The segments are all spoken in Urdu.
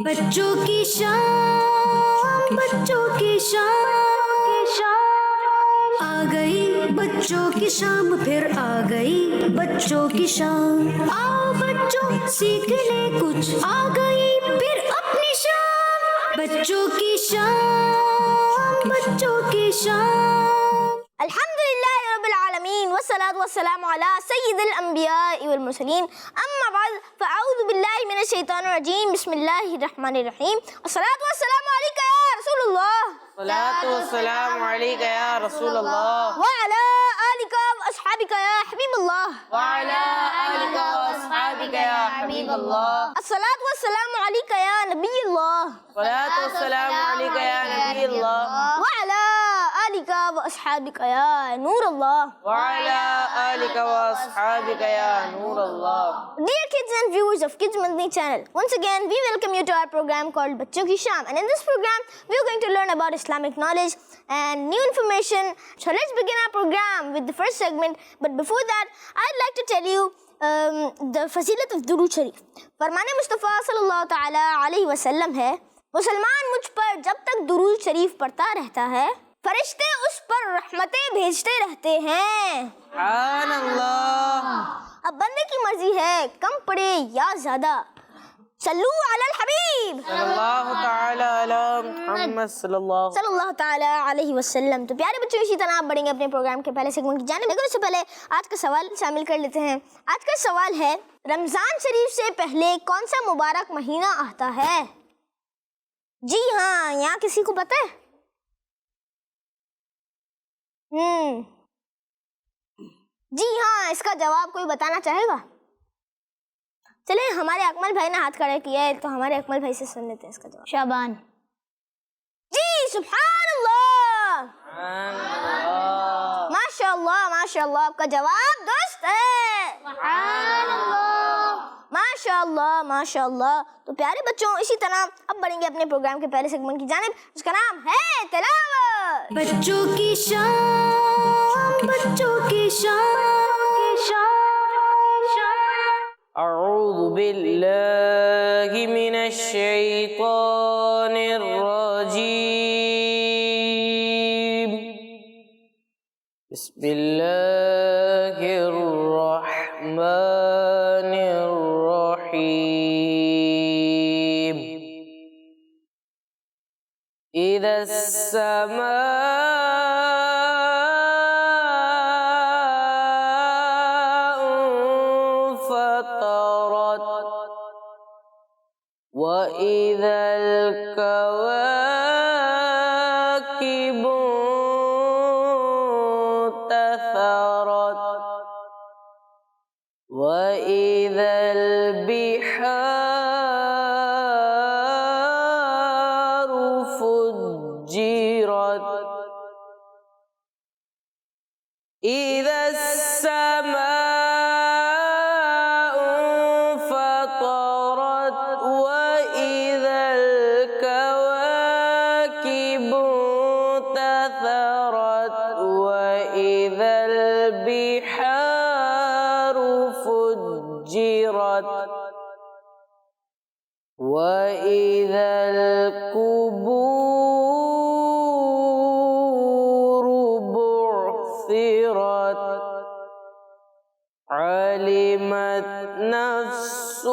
بچوں کی شام، بچوں کی شام آ گئی، بچوں کی شام پھر آ گئی بچوں کی شام، آؤ بچوں سیکھ لے کچھ، آ گئی پھر اپنی شام، بچوں کی شام، بچوں کی شام۔ الحمدللہ رب العالمین والصلاة والسلام علی سید الانبیاء والمرسلین، اما بعد فاعوذ باللہ من الشیطان الرجیم، بسم اللہ الرحمن الرحیم، الصلاة والسلام علیکہ یا رسول اللہ، الصلاۃ والسلام علیکہ یا رسول اللہ، وعلی آلکہ واصحابکہ یا حبیب اللہ، وعلی آلکہ واصحابکہ یا حبیب اللہ، الصلاة والسلام علیکہ یا نبی اللہ، الصلاۃ والسلام علیکہ یا نبی اللہ، وعلی آلکہ واصحابکہ یا نور اللہ، وعلی آلکہ واصحابکہ یا نور اللہ۔ Dear kids and viewers of Kids Madani channel, once again we welcome you to our program called Bachon Ki Sham, and in this program we are going to learn about Islamic knowledge and new information. So let's begin our program with the first segment, but before that I'd like to tell you the fazilat of Durood Sharif. فرمان مصطفیٰ صلی اللہ تعالی علیہ وسلم ہے، مسلمان مجھ پر جب تک درود شریف پڑھتا رہتا ہے فرشتے اس پر رحمتیں بھیجتے رہتے ہیں۔ سبحان اللہ۔ اب بندے کی مرضی ہے کم پڑھے یا زیادہ، صلو علی الحبیب صلی اللہ تعالی علی محمد صلی اللہ تعالی علیہ وسلم۔ تو پیارے بچوں، اسی طرح آپ بڑھیں گے اپنے پروگرام کے پہلے سیگمنٹ کی جانب، لیکن اس سے پہلے آج کا سوال شامل کر لیتے ہیں۔ آج کا سوال ہے، رمضان شریف سے پہلے کون سا مبارک مہینہ آتا ہے؟ جی ہاں، یہاں کسی کو پتہ ہے؟ جی ہاں، اس کا جواب کوئی بتانا چاہے گا؟ چلیں، ہمارے اکمل بھائی نے ہاتھ کھڑا کیا ہے تو ہمارے اکمل بھائی سے سن لیتے ہیں اس کا جواب۔ شعبان۔ جی سبحان اللہ، سبحان اللہ، ماشاء اللہ ماشاء اللہ، آپ کا جواب درست ہے، سبحان اللہ، ماشاء اللہ ماشاء اللہ۔ تو پیارے بچوں، اسی طرح اب بڑھیں گے اپنے پروگرام کے پہلے سیگمنٹ کی جانب، اس کا نام ہے تلاوت۔ بچوں کی شام، بچوں کی شام اعوذ باللہ من الشیطان الرجیم، بسم اللہ الرحمن الرحیم، اذا السماء وَإِذَا الْكَوَاكِبُ انتثرت وَإِذَا الْبِحَارُ فُجِّرت إِذَا السَّمَاءُ وَإِذَا الْقُبُورُ بُعْثِرَتْ عَلِمَتْ نَفْسٌ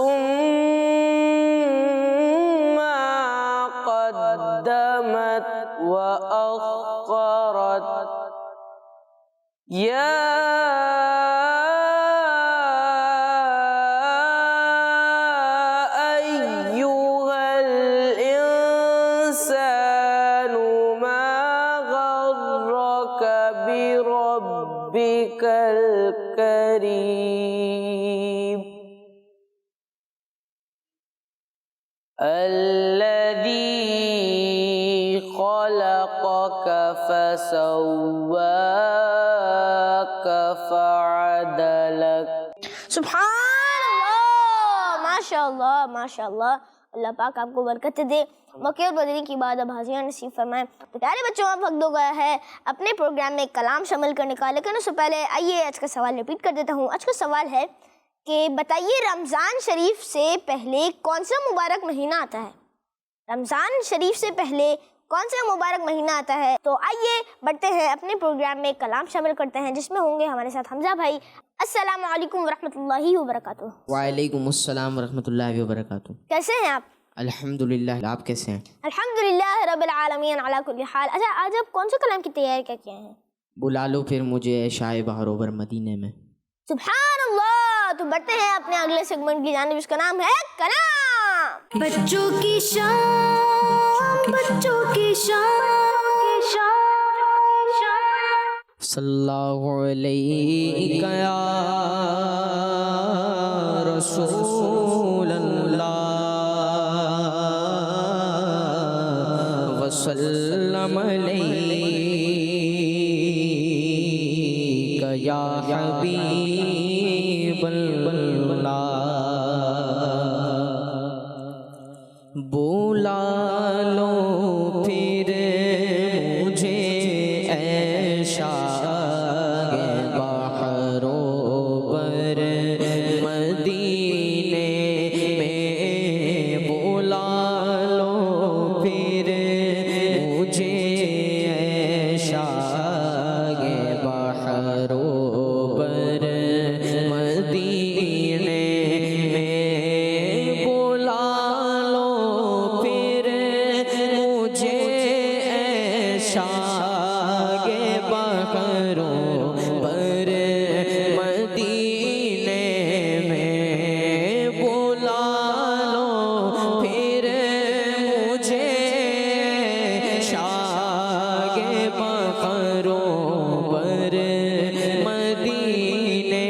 مَّا قَدَّمَتْ وَأَخَّرَتْ بربك الكريم الذي خلقك فسواك فعدلك۔ سبحان اللہ، ماشاء اللہ ماشاء اللہ، اللہ پاک آپ کو برکت دے، مکے اور بدری کی بعد اب حاضریاں نصیب فرمائیں۔ تو پیارے بچوں، اب وقت ہو گیا ہے اپنے پروگرام میں کلام شامل کرنے کا، لیکن اس سے پہلے آئیے آج کا سوال ریپیٹ کر دیتا ہوں۔ آج کا سوال ہے کہ بتائیے رمضان شریف سے پہلے کون سا مبارک مہینہ آتا ہے؟ رمضان شریف سے پہلے کون سا مبارک مہینہ آتا ہے؟ تو آئیے بڑھتے ہیں اپنے پروگرام میں، کلام شامل کرتے ہیں جس میں ہوں گے ہمارے ساتھ حمزہ بھائی۔ السلام علیکم ورحمۃ اللہ وبرکاتہ۔ وعلیکم السلام ورحمۃ اللہ وبرکاتہ۔ کیسے ہیں آپ؟ الحمدللہ، آپ کیسے ہیں؟ الحمدللہ رب العالمین علی کل حال۔ اچھا، آج آپ کون سے کلام کی تیاری کیا کیے ہیں؟ بلا لو پھر مجھے شائع بہر اوبر مدینے میں۔ سبحان اللہ۔ تو بڑھتے ہیں اپنے اگلے سیگمنٹ کی جانب، اس کا نام ہے کلام۔ بچوں کی شام، بچوں کی شام، صلی اللہ علیہ یا رسول اللہ وسلم علیہ یا حبیب اللہ۔ بلا لو پھر مجھے اے شاہ بحر اوبر مدینے میں، بلا لو پھر مجھے اے شاہ بحر اوبر مدینے میں، بلا لو پھر مجھے اے شاہ بحر اوبر مدینے میں، بلا لو پھر مجھے شاہ بحر اوبر مدینے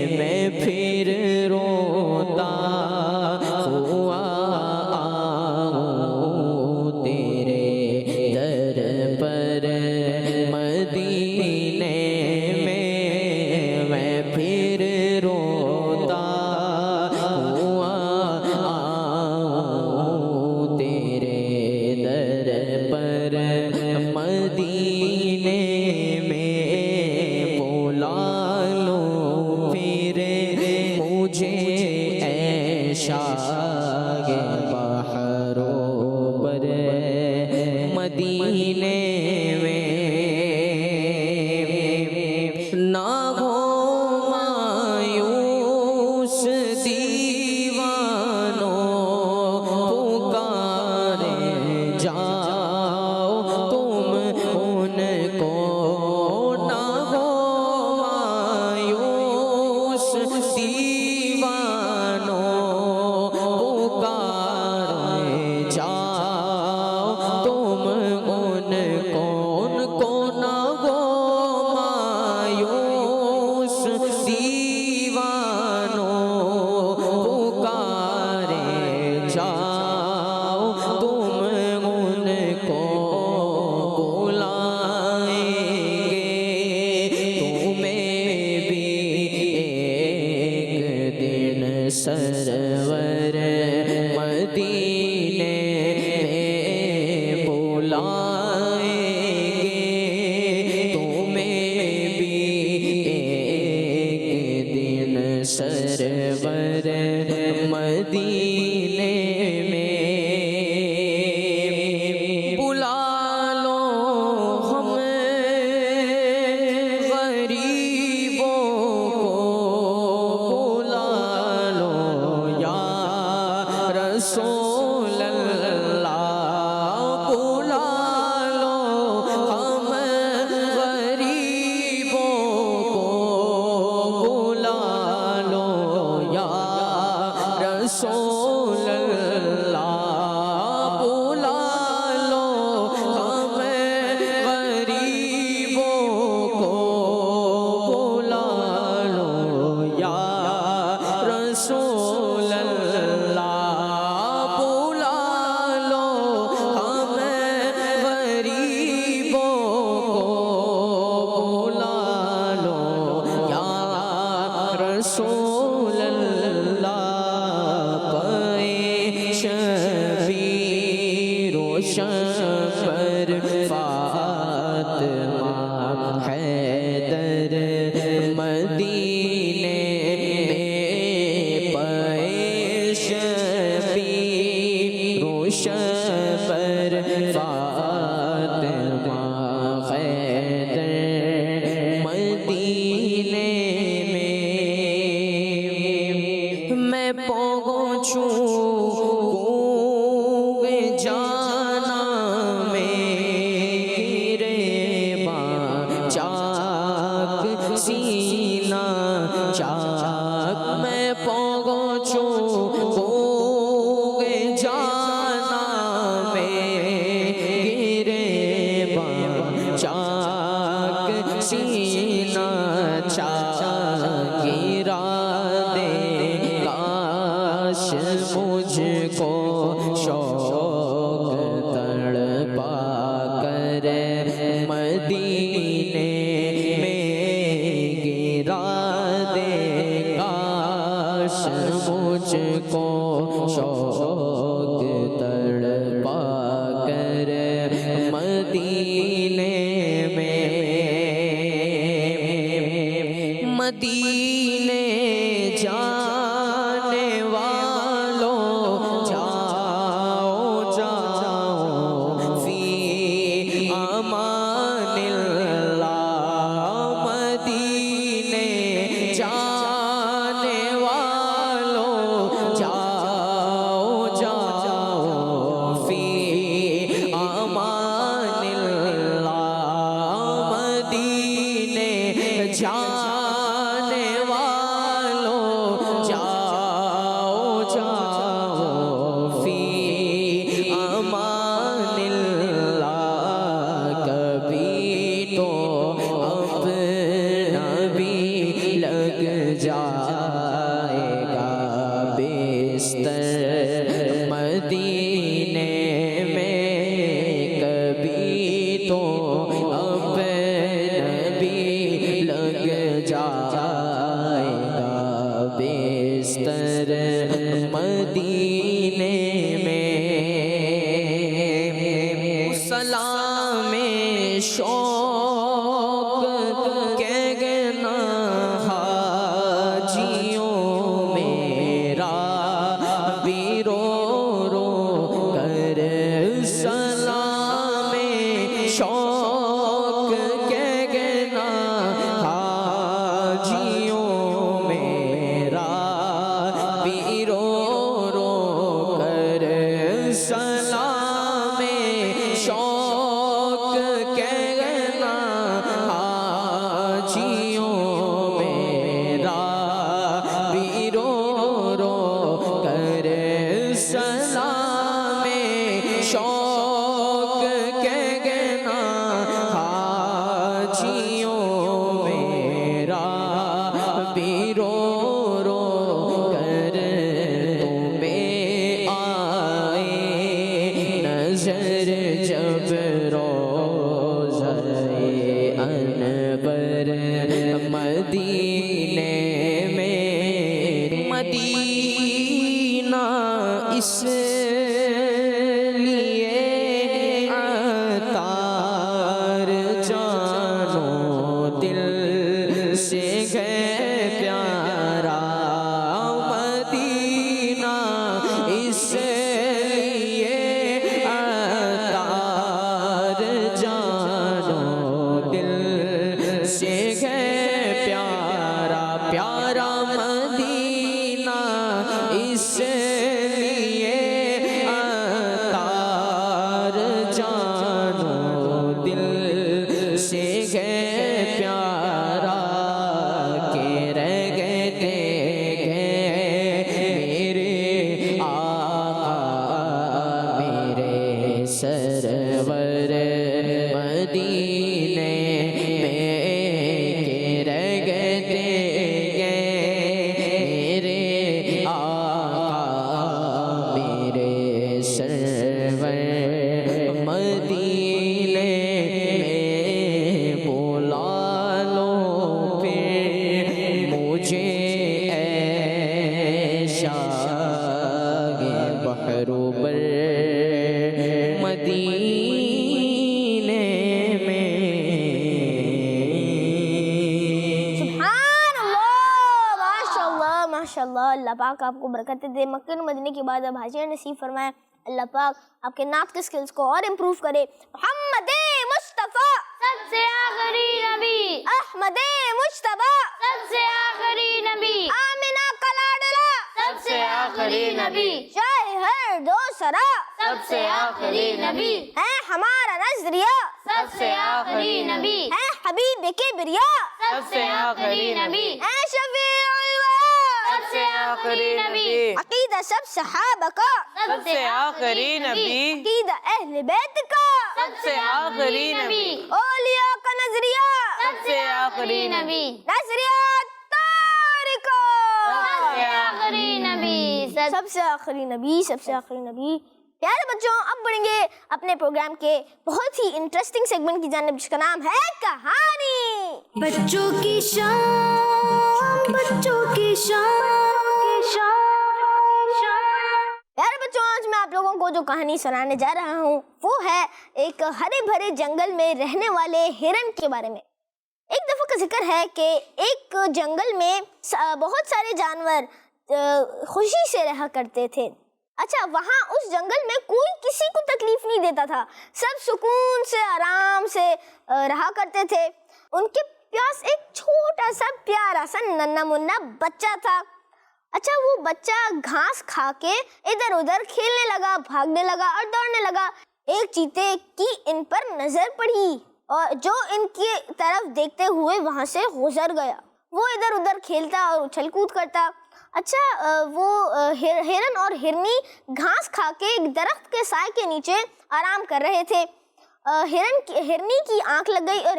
میں پھر روتا ہوا آؤں تیرے در پر مدینے میں پھر روتا ہوا آؤں تیرے در پر مدینے میں، بلا لو پھر مجھے اے شاہ بحر اوبر مدینے میں، نہ ہو مایوس دیوانوں، پکارے جاؤ تم ان کو، نہ ہو مایوس دیوانوں، پکارے جاؤ تم ان کو نہ ہو مایوس دیوانوں، پکارے جاؤ تم ان کو، بلائیں گے تمہیں بھی ایک دن سرور مدینے میں، بلائیں گے تمہیں بھی ایک دن سرور مدینے میں، بلا لو ہم غریبوں کو، بلا لو یا رسول اللہ، بلا لو ہم غریبوں کو، بلا لو یا رسول اللہ، بلا لو ہم غریبوں کو، بلا لو یا رسول اللہ، بلا لو ہم غریبوں کو، بلا لو یا رسول اللہ، پائے شبیر و شبر فاطمہ حیدر مدینے میں، پائے شبیر اس لیے عطار جانو دل سے گئے پیارا مدینہ، اس لیے عطار جانو دل سے گئے پیارا پیارا مدینہ، اس لیے عطار جانو دل سے گئے پیارا، کہ رہ گئے تھے میرے آقا میرے سرور مدینے میں، کہ رہ گئے تھے میرے آقا میرے سرور مدینے میں، بلا لو پھر مجھے اے شاہ بحر بر مدینے میں۔ سبحان اللہ، ماشاء اللہ ماشاء اللہ، اللہ پاک آپ کو برکتیں دے، مکہ مدینے کے بعد اب حاجیاں نصیب فرمائے، اللہ پاک آپ کے نعت کے سکلز کو اور امپروو کرے۔ محمد مصطفیٰ سب سے آخری نبی، احمد مجتبیٰ سب سے آخری نبی، آمنہ کا لاڈلا سب سے آخری نبی، شاہ ہر دو سرا سب سے آخری نبی، ہے ہمارا نظریہ، سب سے آخری نبی، ہے حبیب کبریا، سب سے آخری نبی، ہے شفیع الورا، سب سے آخری نبی، عقیدہ سب صحابہ کا، سب سے آخری نبی، عقیدہ اہل بیت کا، سب سے آخری نبی، اولیاء کا نظریہ، سب سے آخری نبی، نظریہ تاریکا، سب سے آخری نبی، سب سے آخری نبی، سب سے آخری نبی۔ پیارے بچوں، اب بڑھیں گے اپنے پروگرام کے بہت ہی انٹرسٹنگ سیگمنٹ کی جانب، جس کا نام ہے کہانی۔ بچوں کی شام، بچوں کی شام۔ پیارے بچوں، آج میں آپ لوگوں کو جو کہانی سنانے جا رہا ہوں وہ ہے ایک ہرے بھرے جنگل میں رہنے والے ہرن کے بارے میں۔ ایک دفعہ کا ذکر ہے کہ ایک جنگل میں بہت سارے جانور خوشی سے رہا کرتے تھے۔ اچھا، وہاں اس جنگل میں کوئی کسی کو تکلیف نہیں دیتا تھا، سب سکون سے آرام سے رہا کرتے تھے۔ ان کے پاس ایک چھوٹا سا پیارا سا ننھا منا بچہ تھا۔ اچھا، وہ بچہ گھاس کھا کے ادھر ادھر کھیلنے لگا، بھاگنے لگا اور دوڑنے لگا۔ ایک چیتے کی ان پر نظر پڑی اور جو ان کی طرف دیکھتے ہوئے وہاں سے گزر گیا۔ وہ ادھر ادھر کھیلتا اور اچھل کود کرتا۔ اچھا، وہ ہرن اور ہرنی گھاس کھا کے ایک درخت کے سائے کے نیچے آرام کر رہے تھے۔ ہرنی کی آنکھ لگ گئی اور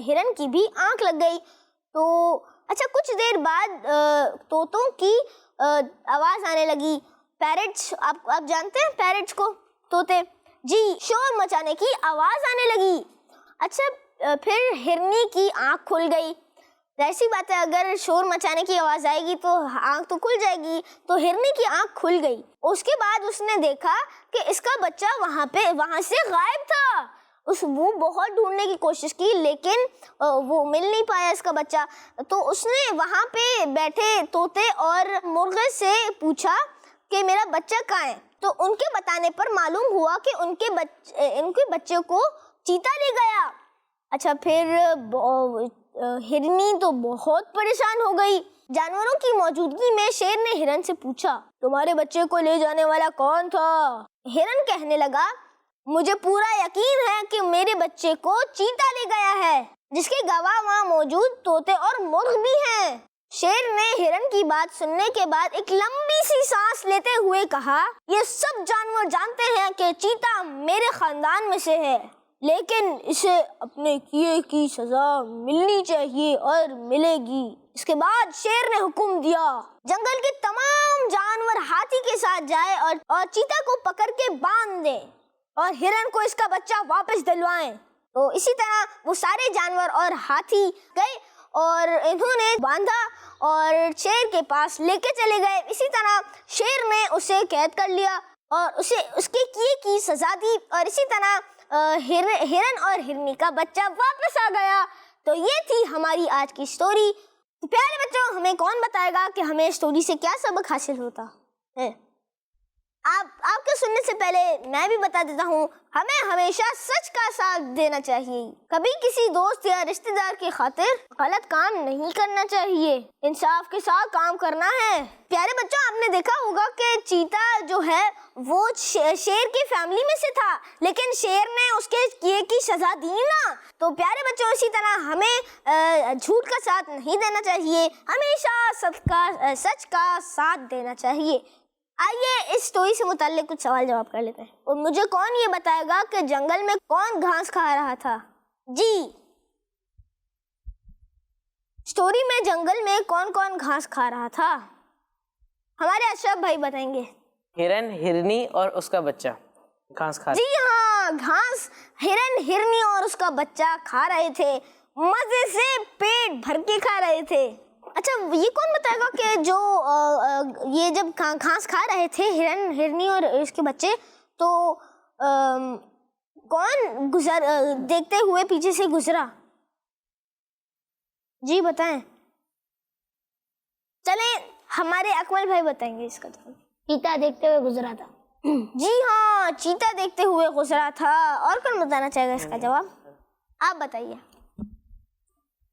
ہرن کی بھی آنکھ لگ گئی۔ تو اچھا، کچھ دیر بعد طوطوں کی آواز آنے لگی۔ پیرٹس، آپ جانتے ہیں پیرٹس کو، طوطے، جی، شور مچانے کی آواز آنے لگی۔ اچھا، پھر ہرنی کی آنکھ کھل گئی۔ ایسی بات ہے، اگر شور مچانے کی آواز آئے گی تو آنکھ تو کھل جائے گی، تو ہرنی کی آنکھ کھل گئی۔ اس کے بعد اس نے دیکھا کہ اس کا بچہ وہاں سے غائب تھا۔ وہ بہت ڈھونڈنے کی کوشش کی لیکن وہ مل نہیں پایا اس کا بچہ۔ تو اس نے وہاں پہ بیٹھے طوطے اور مرغے سے پوچھا کہ میرا بچہ کہاں ہے؟ تو ان کے بتانے پر معلوم ہوا کہ ان کے بچے کو چیتا لے گیا۔ اچھا، پھر ہرنی تو بہت پریشان ہو گئی۔ جانوروں کی موجودگی میں شیر نے ہرن سے پوچھا، تمہارے بچے کو لے جانے والا کون تھا؟ ہرن کہنے لگا، مجھے پورا یقین ہے کہ میرے بچے کو چیتا لے گیا ہے، جس کے گواہ وہاں موجود طوطے اور مرغ بھی ہیں۔ شیر نے ہرن کی بات سننے کے بعد ایک لمبی سی سانس لیتے ہوئے کہا، یہ سب جانور جانتے ہیں کہ چیتا میرے خاندان میں سے ہے، لیکن اسے اپنے کیے کی سزا ملنی چاہیے اور ملے گی۔ اس کے بعد شیر نے حکم دیا، جنگل کے تمام جانور ہاتھی کے ساتھ جائے اور چیتا کو پکڑ کے باندھ دیں اور ہرن کو اس کا بچہ واپس دلوائیں۔ تو اسی طرح وہ سارے جانور اور ہاتھی گئے اور انہوں نے باندھا اور شیر کے پاس لے کے چلے گئے. اسی طرح شیر نے اسے قید کر لیا اور اسے اس کے کیے کی سزا دی, اور اسی طرح ہرن اور ہرنی کا بچہ واپس آ گیا. تو یہ تھی ہماری آج کی اسٹوری. تو پیارے بچوں, ہمیں کون بتائے گا کہ ہمیں اسٹوری سے کیا سبق حاصل ہوتا ہے؟ آپ کے سننے سے پہلے میں بھی بتا دیتا ہوں, ہمیں ہمیشہ سچ کا ساتھ دینا چاہیے. کبھی کسی دوست یا رشتہ دار کی خاطر غلط کام نہیں کرنا چاہیے, انصاف کے ساتھ کام کرنا ہے. پیارے بچوں, آپ نے دیکھا ہوگا کہ چیتا جو ہے وہ شیر کی فیملی میں سے تھا, لیکن شیر نے اس کے کیے کی سزا دی نا. تو پیارے بچوں, اسی طرح ہمیں جھوٹ کا ساتھ نہیں دینا چاہیے, ہمیشہ سچ کا ساتھ دینا چاہیے. آئیے اس اسٹوری سے متعلق کچھ سوال جواب کر لیتے ہیں. اور مجھے کون یہ بتائے گا کہ جنگل میں کون گھاس کھا رہا تھا؟ جی, اسٹوری میں جنگل میں کون کون گھاس کھا رہا تھا؟ ہمارے اشرف بھائی بتائیں گے. ہرن، ہرنی اور اس کا بچہ گھاس کھا. جی ہاں, گھاس ہرن, ہرنی اور اس کا بچہ کھا رہے تھے, مزے سے پیٹ بھر کے کھا رہے تھے. اچھا, یہ کون بتائے گا کہ جو یہ جب گھاس کھا رہے تھے ہرن, ہرنی اور اس کے بچے, تو کون دیکھتے ہوئے پیچھے سے گزرا؟ جی بتائیں. چلیں ہمارے اکمل بھائی بتائیں گے اس کا جواب. چیتا دیکھتے ہوئے گزرا تھا. جی ہاں, چیتا دیکھتے ہوئے گزرا تھا. اور کون بتانا چاہے گا اس کا جواب؟ آپ بتائیے.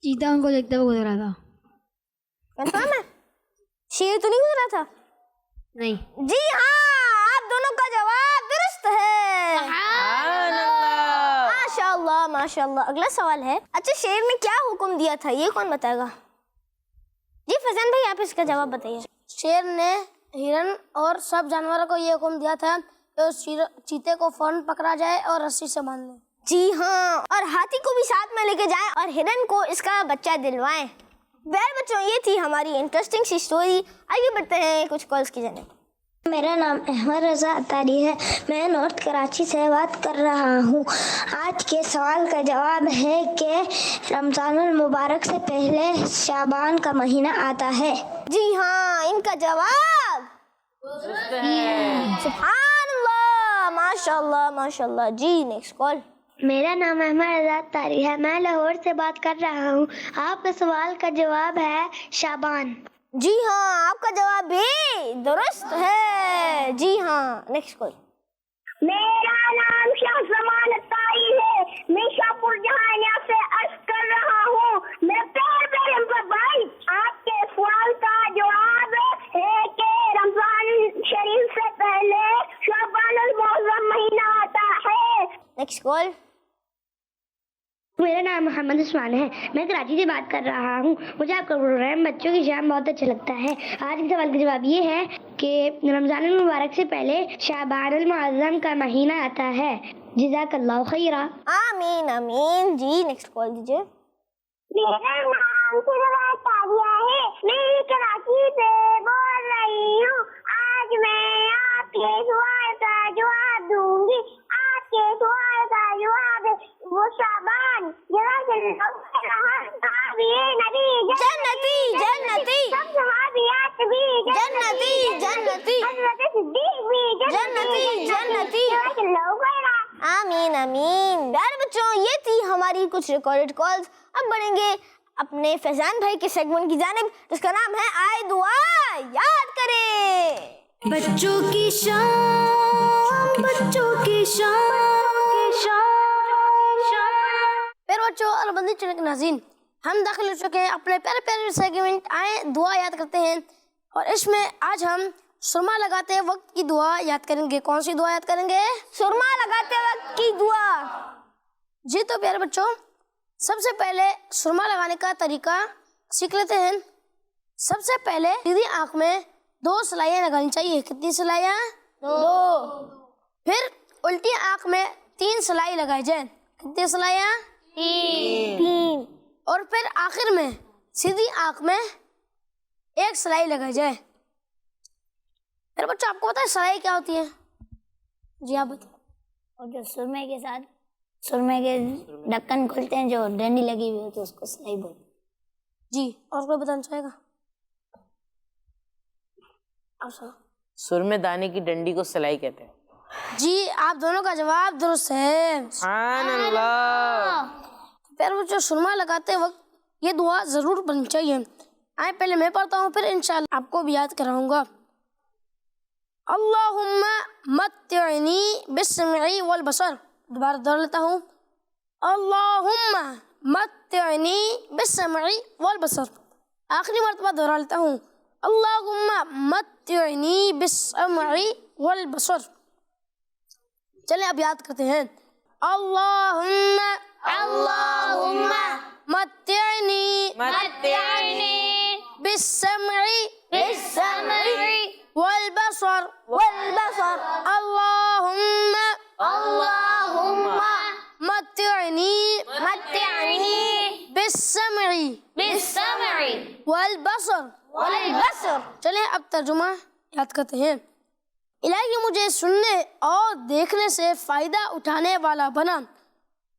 چیتا ان کو دیکھتے ہوئے گزرا تھا. کنفرم ہے؟ شیر تو نہیں گزرا تھا؟ نہیں. جی ہاں, آپ دونوں کا جواب درست ہے. سبحان اللہ. ماشاء اللہ ماشاء اللہ. اگلا سوال ہے, اچھا شیر نے کیا حکم دیا تھا, یہ کون بتائے گا؟ جی فیضان بھائی, آپ اس کا جواب بتائیے. شیر نے ہرن اور سب جانوروں کو یہ حکم دیا تھا کہ اس چیتے کو فوراً پکڑا جائے اور رسی سے باندھ لیں. جی ہاں, اور ہاتھی کو بھی ساتھ میں لے کے جائیں اور ہرن کو اس کا بچہ دلوائیں. پیارے بچوں, یہ تھی ہماری انٹرسٹنگ سی اسٹوری. آئیے بڑھتے ہیں کچھ کالس کی جانب. میرا نام احمد رضا اتاری ہے. میں نارتھ کراچی سے بات کر رہا ہوں. آج کے سوال کا جواب ہے کہ رمضان المبارک سے پہلے شعبان کا مہینہ آتا ہے. جی ہاں, ان کا جواب سبحان اللہ, ماشاء اللہ ماشاء اللہ. جی نیکسٹ کال. میرا نام احمد رضا اتاری ہے. میں لاہور سے بات کر رہا ہوں. آپ کے سوال کا جواب ہے شعبان. جی ہاں, آپ کا جواب بھی درست ہے. جی ہاں, نیکسٹ کال. میرا نام شاہ زمان اتاری ہے. میں شاہپور جہانیہ سے عرض کر رہا ہوں. میں بھائی آپ کے سوال کا جواب ہے کہ رمضان شریف سے پہلے شعبان المعظم مہینہ آتا ہے. Next call. میرا نام محمد عثمان ہے. میں کراچی سے بات کر رہا ہوں. مجھے آپ کا پروگرام بچوں کی شام بہت اچھا لگتا ہے. آج کے سوال کا جواب یہ ہے کہ رمضان المبارک سے پہلے شعبان المعظم کا مہینہ آتا ہے. جزاک اللہ خیرہ. آمین آمین. جی نیکسٹ کال دیجیے. میرا نام تاریہ ہے. میں کراچی سے بول رہی ہوں. آج میں آپ کے سوال کا جواب دوں گی. آپ کے سوال کا جواب وہ شعبان جنتی جنتی جنتی جنتی جنتی جنتی. آمین آمین. پیارے بچوں, یہ تھی ہماری کچھ ریکارڈڈ کالز. اب بڑھیں گے اپنے فیضان بھائی کے سیگمنٹ کی جانب, جس کا نام ہے آئے دعا یاد کریں. بچوں کی شام, بچوں کی شام. پھر بچوں اور بندی چنے کے ناظرین, ہم داخل ہو چکے ہیں اپنے پیارے پیارے سیگمنٹ آئے دعا یاد کرتے ہیں. اور اس میں آج ہم سرما لگاتے وقت کی دعا یاد کریں گے. کون سی دعا یاد کریں گے؟ سرما لگاتے وقت کی دعا. جی تو پیارے بچوں, سب سے پہلے سرما لگانے کا طریقہ سیکھ لیتے ہیں. سب سے پہلے سیدھی آنکھ میں 2 سلائیاں لگانی چاہیے. کتنی سلائیاں؟ 2. پھر الٹی آنکھ میں 3 سلائی لگائی جائیں. کتنی سلائیاں؟ 3. اور پھر آخر میں سیدھی آنکھ میں 1 سلائی لگائی جائے. پھر بچوں آپ کو پتا ہے سلائی کیا ہوتی ہے؟ جی آپ بتائیں. اور جو سرمے کے ساتھ سرمے کے ڈھکن کھلتے ہیں, جو ڈنڈی لگی ہوئی ہوتی ہے, اس کو سلائی بولتے ہیں. جی اور کوئی بتانا چاہے گا؟ سرمے دانے کی ڈنڈی کو سلائی کہتے ہیں. جی آپ دونوں کا جواب درست ہے. سبحان اللہ. پیارے بچوں سرما لگاتے وقت یہ دعا ضرور پڑھنی چاہیے. آئے پہلے میں پڑھتا ہوں پھر انشاءاللہ آپ کو بھی یاد کراؤں گا. اللہم متعنی بالسمع والبصر. دوبارہ دوہرا لیتا ہوں. اللہم متعنی بالسمع والبصر. آخری مرتبہ دوہرا لیتا ہوں. اللہم متعنی بالسمع والبصر. چلیں اب یاد کرتے ہیں. اللہم متعنی بالسمع والبصر. اللہم متعنی بالسمع والبصر. چلیں اب ترجمہ یاد کرتے ہیں. الہی مجھے سننے اور دیکھنے سے فائدہ اٹھانے والا بنا.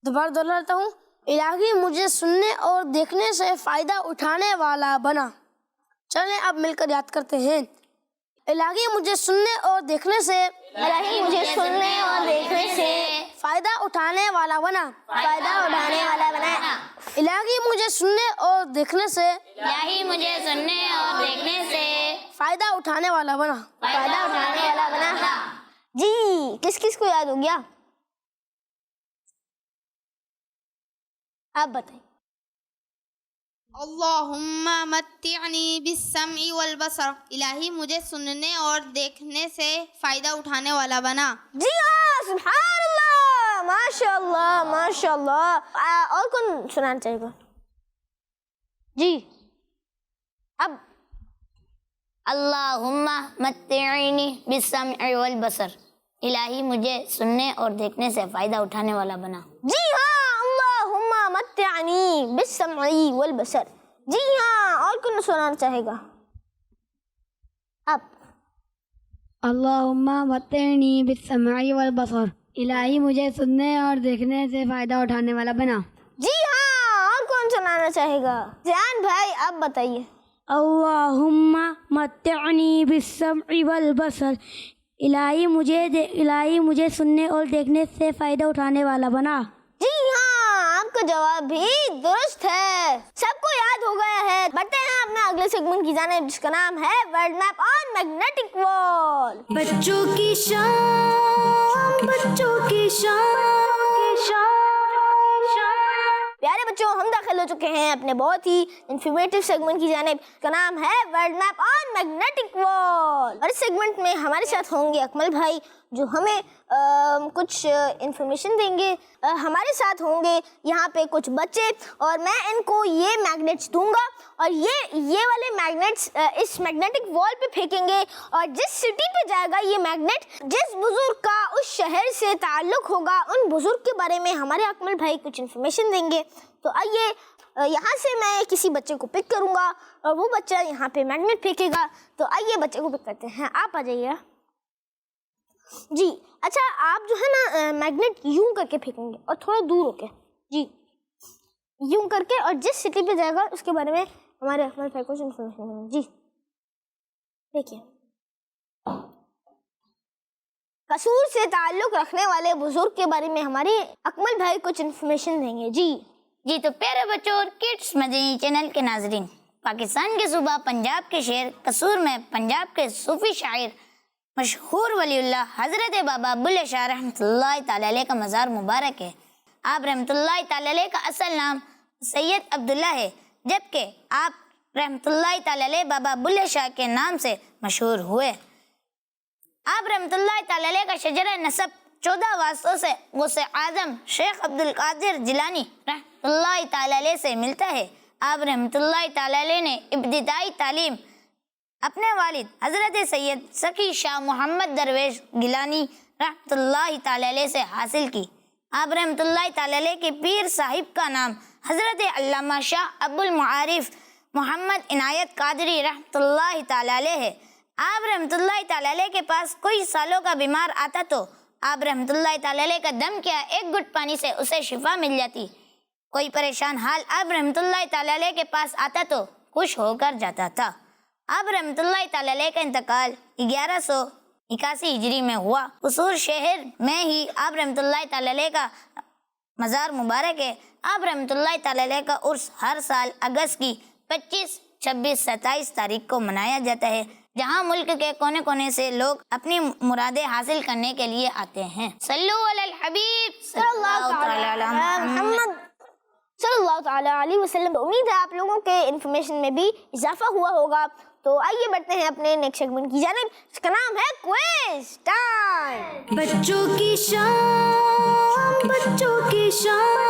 دوبارہ دوہراتا ہوں. الہی مجھے سننے اور دیکھنے سے فائدہ اٹھانے والا بنا. چلیں اب مل کر یاد کرتے ہیں. الہی مجھے سننے اور دیکھنے سے فائدہ اٹھانے والا بنا. الہی مجھے سننے اور دیکھنے سے فائدہ اٹھانے والا بنا. جی کس کس کو یاد ہو گیا؟ آپ بتائیں. اللہم متعنی بالسمع والبصر. الہی مجھے سننے اور دیکھنے سے فائدہ اٹھانے والا بنا. جی ہاں سبحان اللہ ماشاء اللہ ماشاء اللہ. اور کون سنانا چاہے گا؟ جی اب اللہم متعنی بالسمع والبصر. الہی مجھے سننے اور دیکھنے سے فائدہ اٹھانے والا بنا. جی ہاں اللہم متعنی بالسمع والبصر. جی ہاں اور کون سنانا چاہے گا؟ اب اللہم متعنی بالسمع والبصر. الہی مجھے سننے اور دیکھنے سے فائدہ اٹھانے والا بنا. جی ہاں اور کون سنانا چاہے گا؟ زیان بھائی آپ بتائیے. اللہم متعنی بالسمع والبصر. الہی مجھے سننے اور دیکھنے سے فائدہ اٹھانے والا بنا. جی ہاں آپ کا جواب بھی درست ہے. سب کو یاد ہو گیا ہے. بڑھتے ہیں اپنے اگلے سیگمنٹ کی جانب جس کا نام ہے ورلڈ میپ آن میگنیٹک وال. بچوں کی شام بچوں کی شام. پیارے بچوں ہم داخل ہو چکے ہیں اپنے بہت ہی انفارمیٹیو سیگمنٹ کی جانب. اس کا نام ہے ورلڈ میپ آن میگنیٹک وال. اور اس سیگمنٹ میں ہمارے ساتھ ہوں گے اکمل بھائی جو ہمیں کچھ انفارمیشن دیں گے. ہمارے ساتھ ہوں گے یہاں پہ کچھ بچے اور میں ان کو یہ میگنیٹس دوں گا اور یہ والے میگنیٹس اس میگنیٹک وال پہ پھینکیں گے اور جس سٹی پہ جائے گا یہ میگنیٹ جس بزرگ کا اس شہر سے تعلق ہوگا ان بزرگ کے بارے میں ہمارے اکمل بھائی کچھ انفارمیشن دیں گے. تو آئیے یہاں سے میں کسی بچے کو پک کروں گا اور وہ بچہ یہاں پہ میگنیٹ پھینکے گا. تو آئیے بچے کو پک کرتے ہیں. آپ آ جائیے. جی اچھا آپ جو ہے نا میگنیٹ یوں کر کے پھینکیں گے اور تھوڑا دور ہو کے. جی یوں کر کے اور جس سٹی پہ جائے گا اس کے بارے میں ہمارے اکمل بھائی کچھ انفارمیشن دیں گے. جی دیکھیے قصور سے تعلق رکھنے والے بزرگ کے بارے میں ہمارے اکمل بھائی کچھ انفارمیشن دیں گے. جی تو پیارے بچوں اور کڈس مدنی چینل کے ناظرین، پاکستان کے صوبہ پنجاب کے شہر قصور میں پنجاب کے صوفی شاعر مشہور ولی اللہ حضرت بابا بلے شاہ رحمۃ اللہ تعالی علیہ کا مزار مبارک ہے. آپ رحمۃ اللہ تعالی علیہ کا اصل نام سید عبداللہ ہے جبکہ آپ رحمۃ اللہ تعالی علیہ بابا بلے شاہ کے نام سے مشہور ہوئے. آپ رحمۃ اللہ تعالی علیہ کا شجرہ نسب 14 واسطوں سے غوث اعظم شیخ عبد القادر جیلانی رحمۃ اللہ تعالی علیہ سے ملتا ہے. آپ رحمۃ اللہ تعالی علیہ نے ابتدائی تعلیم اپنے والد حضرت سید سخی شاہ محمد درویش گیلانی رحمۃ اللہ تعالی علیہ سے حاصل کی. آپ رحمۃ اللہ تعالی علیہ کے پیر صاحب کا نام حضرت علامہ شاہ ابو المعارف محمد عنایت قادری رحمۃ اللہ تعالی علیہ ہے. آپ رحمۃ اللہ تعالی علیہ کے پاس کوئی سالوں کا بیمار آتا تو آپ رحمۃ اللہ تعالی علیہ کا دم کیا ایک گھٹ پانی سے اسے شفا مل جاتی. کوئی پریشان حال آپ رحمۃ اللہ تعالیٰ علیہ کے پاس آتا تو خوش ہو کر جاتا تھا۔ آپ رحمۃ اللہ تعالیٰ علیہ کا انتقال 1181 ہجری میں ہوا۔ قصور شہر میں ہی آپ رحمۃ اللہ تعالیٰ علیہ کا مزار مبارک ہے۔ آپ رحمۃ اللہ تعالیٰ علیہ کا عرس ہر سال اگست کی 25، 26، 27 تاریخ کو منایا جاتا ہے، جہاں ملک کے کونے کونے سے لوگ اپنی مرادیں حاصل کرنے کے لیے آتے ہیں۔ صلو علی الحبیب صلی اللہ تعالی علی محمد صلی اللہ تعالیٰ علیہ وسلم۔ امید ہے آپ لوگوں کے انفارمیشن میں بھی اضافہ ہوا ہوگا۔ تو آئیے بڑھتے ہیں اپنے نیکسٹ سیگمنٹ کی جانب، اس کا نام ہے کوئز ٹائم۔ بچوں کی شام، بچوں کی شام۔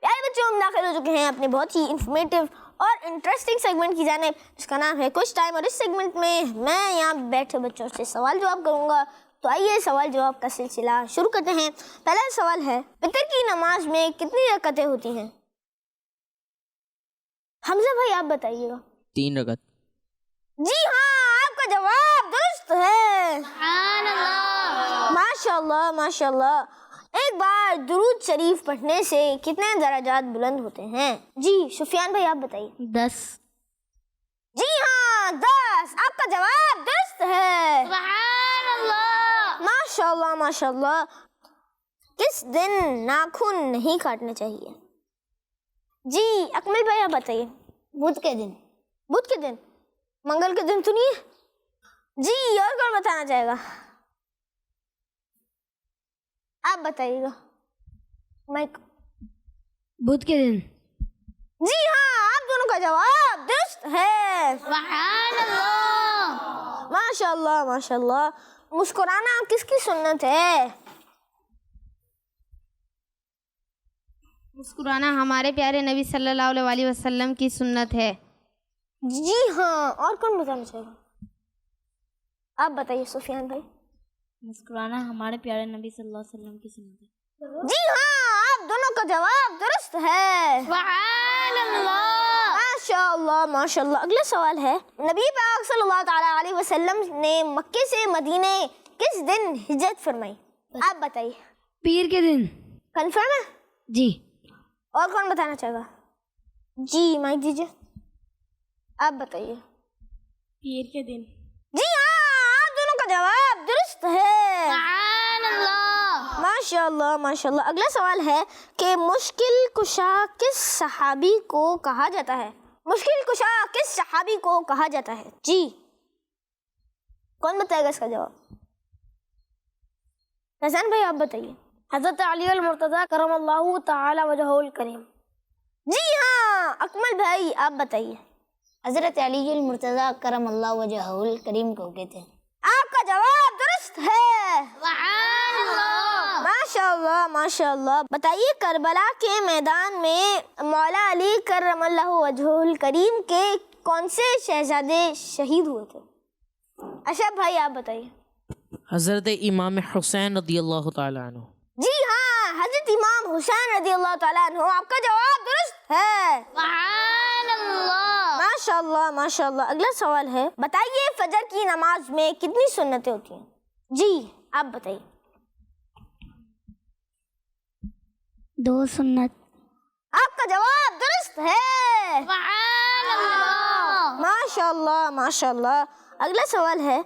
پیارے بچوں، ہم داخل ہو چکے ہیں اپنے بہت ہی انفارمیٹیو اور انٹرسٹنگ سیگمنٹ کی جانب، جس کا نام ہے کوئز ٹائم۔ اور اس سیگمنٹ میں میں یہاں بیٹھے بچوں سے سوال جواب کروں گا۔ تو آئیے سوال جواب کا سلسلہ شروع کرتے ہیں۔ پہلا سوال ہے، فطر کی نماز میں کتنی رکعتیں ہوتی ہیں؟ حمزہ بھائی آپ بتائیے گا۔ 3 رکعت۔ جی ہاں، آپ کا جواب درست ہے۔ ماشاء اللہ ماشاء اللہ۔ ایک بار درود شریف پڑھنے سے کتنے درجات بلند ہوتے ہیں؟ جی سفیان بھائی آپ بتائیے۔ 10۔ جی ہاں 10، آپ کا جواب درست ہے۔ ماشاء اللہ ماشاء اللہ۔ کس دن ناخن نہیں کاٹنے چاہیے؟ جی اکمل بھائی آپ بتائیے۔ بدھ کے دن۔ بدھ کے دن؟ منگل کے دن تو نہیں ہے؟ جی اور کون بتانا چاہے گا؟ آپ بتائیے گا مائک۔ بدھ کے دن۔ جی ہاں، آپ دونوں کا جواب درست ہے۔ ماشاء اللہ ماشاء اللہ۔ مسکرانا کس کی سنت ہے؟ مسکرانا ہمارے پیارے نبی صلی اللہ علیہ وسلم کی سنت ہے۔ جی ہاں، اور کون بتانا چاہے گا؟ آپ بتائیے سفیان بھائی۔ مسکرانا ہمارے پیارے نبی صلی اللہ علیہ وسلم کی سنت ہے۔ جی ہاں، آپ دونوں کا جواب درست ہے۔ ماشاء اللہ ماشاء اللہ۔ اگلا سوال ہے، نبی پاک صلی اللہ تعالیٰ علیہ وسلم نے مکے سے مدینے کس دن ہجرت فرمائی؟ آپ بتائیے۔ پیر کے دن۔ کنفرم ہے؟ جی۔ اور کون بتانا چاہے گا؟ جی مائک دیجیے، آپ بتائیے۔ پیر کے دن۔ جی ہاں، آپ دونوں کا جواب درست ہے۔ ماشاء اللہ ماشاء اللہ۔ اگلا سوال ہے کہ مشکل کشا کس صحابی کو کہا جاتا ہے؟ مشکل کشا کس صحابی کو کہا جاتا ہے؟ جی کون بتائے گا اس کا جواب؟ حسن بھائی آپ بتائیے۔ حضرت علی المرتضی کرم اللہ تعالی وجہہ الکریم۔ جی ہاں، اکمل بھائی آپ بتائیے۔ حضرت علی المرتضی کرم اللہ وجہہ الکریم کو کہتے ہیں۔ آپ کا جواب درست ہے۔ ماشاء اللہ ماشاء اللہ۔ بتائیے، کربلا کے میدان میں مولا علی کرم اللہ وجہہ الکریم کے کون سے شہزادے شہید ہوئے تھے؟ اشرف بھائی آپ بتائیے۔ حضرت امام حسین رضی اللہ تعالیٰ عنہ۔ جی ہاں، حضرت امام حسین رضی اللہ تعالیٰ عنہ۔ آپ کا جواب درست ہے۔ ماشاء اللہ ماشاء اللہ۔ اگلا سوال ہے، بتائیے فجر کی نماز میں کتنی سنتیں ہوتی ہیں؟ جی آپ بتائیے۔ 2 سنت۔ آپ کا جواب درست ہے۔ ماشاء اللہ ماشاء اللہ۔ اگلا سوال ہے،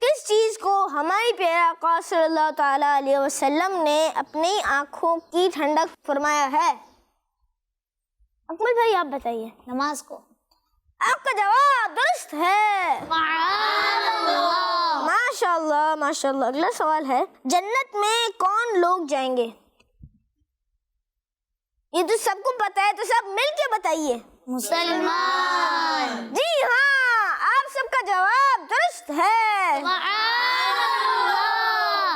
کس چیز کو ہماری پیارے آقا صلی اللہ تعالیٰ علیہ وسلم نے اپنی آنکھوں کی ٹھنڈک فرمایا ہے؟ اکمل بھائی آپ بتائیے۔ نماز کو۔ آپ کا جواب درست ہے۔ ماشاء اللہ ماشاء اللہ۔ اگلا سوال ہے، جنت میں کون لوگ جائیں گے؟ یہ تو سب کو پتا ہے، تو سب مل کے بتائیے۔ مسلمان۔ جی ہاں، آپ سب کا جواب درست ہے۔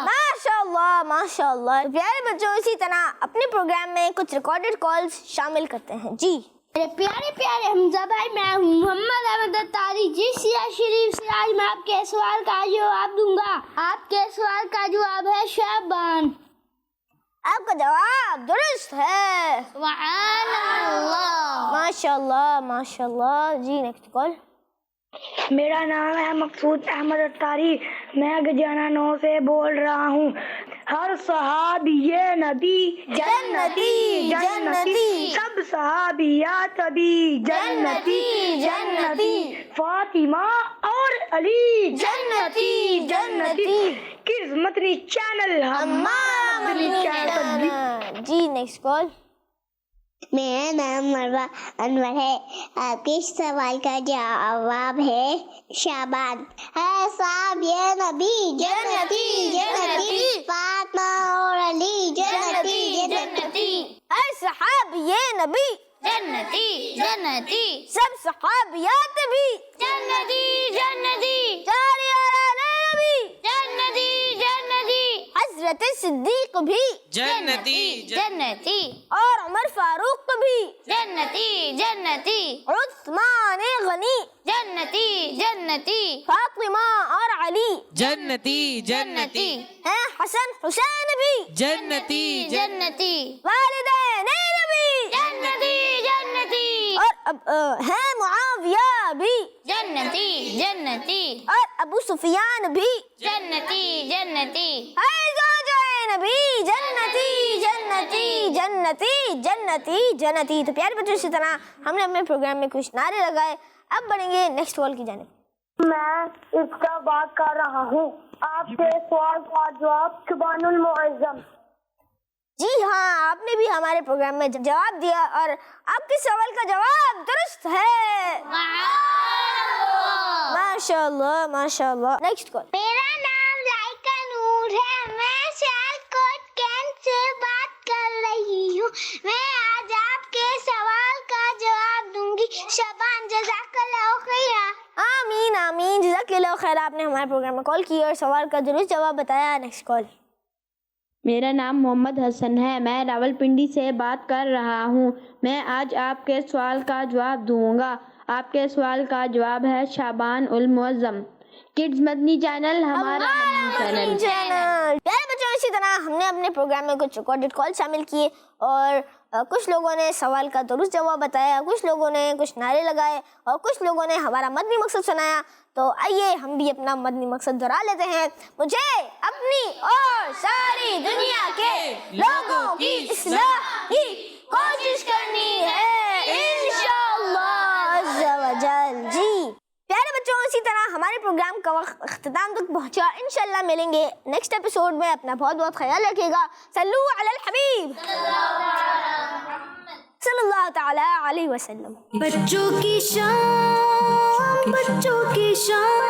ماشاء اللہ ماشاء اللہ۔ پیارے بچوں، اسی طرح اپنے پروگرام میں کچھ ریکارڈڈ کالز شامل کرتے ہیں۔ جی میرے پیارے پیارے حمزہ بھائی، میں ہوں محمد احمد اتاری، جس سیاہ شریف سے آج میں آپ کے سوال کا جواب دوں گا۔ آپ کے سوال کا جواب ہے شعبان۔ آپ کا جواب درست ہے۔ ماشاء اللہ ماشاء اللہ۔ جی نیکسٹ کال۔ میرا نام ہے مقصود احمد اتاری، میں گجانا 9 سے بول رہا ہوں۔ ہر صحابی نبی جنتی جنتی، سب صحابیات بھی جنتی جنتی، فاطمہ اور علی جنتی جنتی۔ کڈز مدنی چینل ہمارا مدنی چینل۔ جی نیکسٹ کال۔ میرا نام مروہ انور ہے، آپ کے سوال کا جواب ہے شعبان۔ ہے صاحب یہ نبی جنتی جنتی، فاطمہ اور علی جنتی جنتی، ہر صحاب یہ نبی جنتی جنتی، سب صحابیات بھی جنتی جنتی، جاریان نبی جنتی جنتی، حضرت صدیق بھی جنتی جنتی اور عمر فاروق بھی جنتی جنتی، عثمان غنی جنتی جنتی، فاطمہ اور علی جنتی جنتی ہیں حسن حسین بھی جنتی جنتی والدین نبی جنتی جنتی، اور ہیں معاویہ بھی جنتی جنتی، اور ابو سفیان بھی جنتی جنتی، نبی جنتی جنتی جنتی جنتی جنتی۔ تو پیارے بچوں، اسی طرح ہم نے اپنے پروگرام میں کچھ نعرے لگائے۔ اب بڑھیں گے نیکسٹ کال کی جانب۔ میں اس کا بات کر رہا ہوں، آپ کے سوال کا جواب سبحان المعظم۔ جی ہاں، آپ نے بھی ہمارے پروگرام میں جواب دیا اور آپ کے سوال کا جواب درست ہے۔ ماشاء اللہ ماشاء اللہ۔ Next call. میرا نام لائکا نور ہے، میں سیالکوٹ کینٹ سے بات کر رہی ہوں۔ میں آج آپ کے سوال کا جواب دوں گی۔ شبان جزاک اللہ خیر۔ آمین آمین، جزاک اللہ خیر۔ آپ نے ہمارے پروگرام میں کال کی اور سوال کا درست جواب بتایا۔ Next call. میرا نام محمد حسن ہے، میں راولپنڈی سے بات کر رہا ہوں۔ میں آج آپ کے سوال کا جواب دوں گا۔ آپ کے سوال کا جواب ہے شعبان المعظم۔ کڈز مدنی چینل ہمارا مدنی چینل۔ پیارے بچوں، اسی طرح ہم نے اپنے پروگرام میں کچھ ریکارڈڈ کال شامل کیے اور کچھ لوگوں نے سوال کا درست جواب بتایا، کچھ لوگوں نے کچھ نعرے لگائے اور کچھ لوگوں نے ہمارا مدنی مقصد سنایا۔ تو آئیے ہم بھی اپنا مدنی مقصد دہرا لیتے ہیں۔ مجھے اپنی اور ساری دنیا کے لوگوں کی اصلاح کی کوشش کرنی ہے انشاءاللہ عز و جل۔ جی پیارے بچوں، اسی طرح ہمارے پروگرام کا وقت اختتام تک پہنچا۔ انشاءاللہ ملیں گے نیکسٹ ایپیسوڈ میں۔ اپنا بہت بہت خیال رکھیے گا۔ صلو علی الحبیب صلی اللہ تعالی علیہ وسلم۔ بچوں کی شام، بچوں کی شام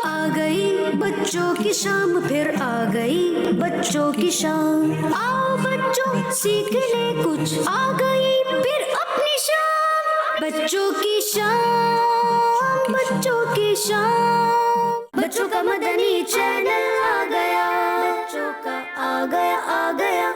آ گئی، بچوں کی شام پھر آ گئی، بچوں کی شام۔ آؤ بچوں سیکھ لے کچھ، آ گئی پھر اپنی شام، بچوں کی شام، بچوں کی شام۔ بچوں کا مدنی چینل آ گیا، بچوں کا آ گیا آ گیا۔